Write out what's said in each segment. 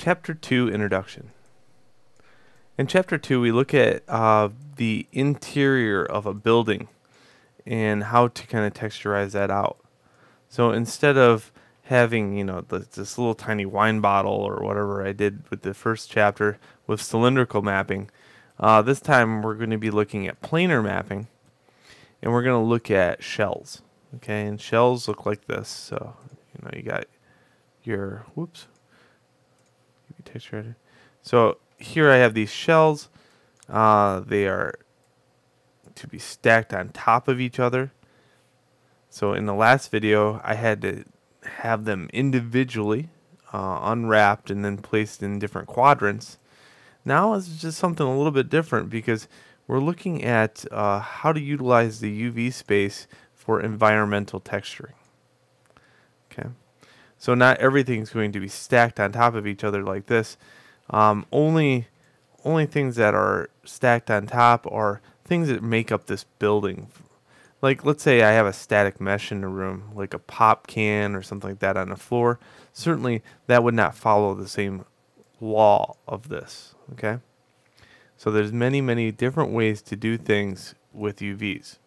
Chapter 2 Introduction. In Chapter 2, we look at the interior of a building and how to kind of texturize that out. So instead of having, this little tiny wine bottle or whatever I did with the first chapter with cylindrical mapping, this time we're going to be looking at planar mapping, and we're going to look at shells. Okay, and shells look like this. So, you got your, texture. So here I have these shells. They are to be stacked on top of each other. So in the last video, I had to have them individually unwrapped and then placed in different quadrants. Now it's just something a little bit different because we're looking at how to utilize the UV space for environmental texturing. Okay, so not everything's going to be stacked on top of each other like this. Only things that are stacked on top are things that make up this building. Like, let's say I have a static mesh in the room, like a pop can or something like that on the floor. Certainly, that would not follow the same law of this, okay? So there's many different ways to do things with UVs.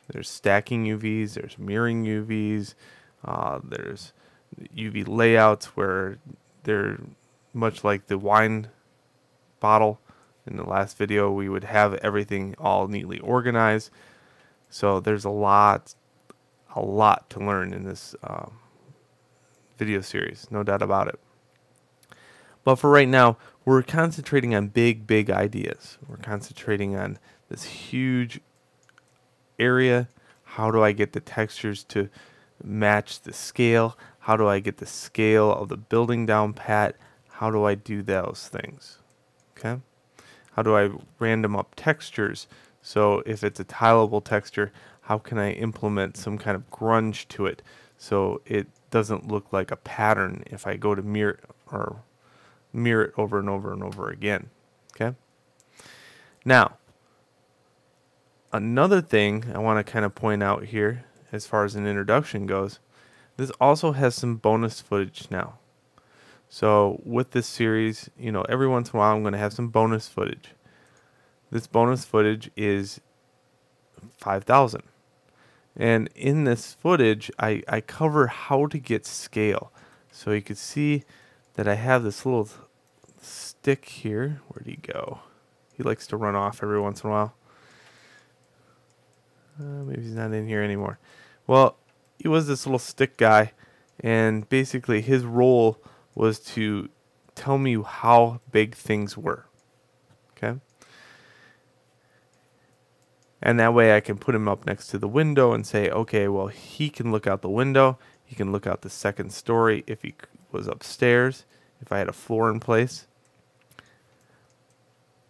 There's stacking UVs, there's mirroring UVs, there's UV layouts where they're much like the wine bottle. In the last video, we would have everything all neatly organized. So there's a lot to learn in this video series, no doubt about it. But for right now, we're concentrating on big ideas. We're concentrating on this huge area. How do I get the textures to match the scale? How do I get the scale of the building down pat? How do I do those things? Okay. How do I random up textures? So if it's a tileable texture, how can I implement some kind of grunge to it so it doesn't look like a pattern if I go to mirror it over and over and over again? Okay. Now, another thing I want to kind of point out here as far as an introduction goes, this also has some bonus footage now. So with this series, every once in a while I'm going to have some bonus footage. This bonus footage is 5,000. And in this footage, I cover how to get scale. So you can see that I have this little stick here. Where'd he go? He likes to run off every once in a while. Maybe he's not in here anymore. Well, he was this little stick guy, and basically his role was to tell me how big things were. Okay? And that way I can put him up next to the window and say, okay, well, he can look out the window. He can look out the second story if he was upstairs, if I had a floor in place.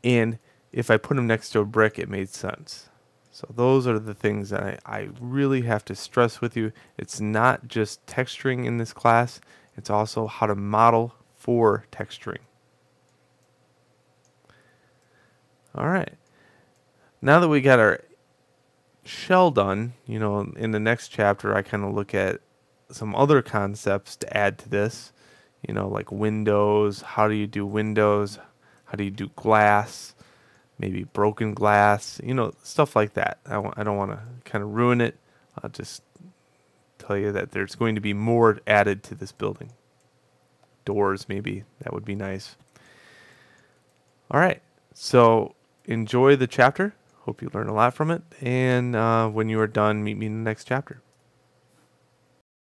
And if I put him next to a brick, it made sense. So those are the things that I really have to stress with you. It's not just texturing in this class. It's also how to model for texturing. All right. Now that we got our shell done, in the next chapter, I kind of look at some other concepts to add to this, like windows. How do you do windows? How do you do glass? Maybe broken glass, stuff like that. I don't want to kind of ruin it. I'll just tell you that there's going to be more added to this building. Doors, maybe. That would be nice. All right. So enjoy the chapter. Hope you learn a lot from it. And when you are done, meet me in the next chapter.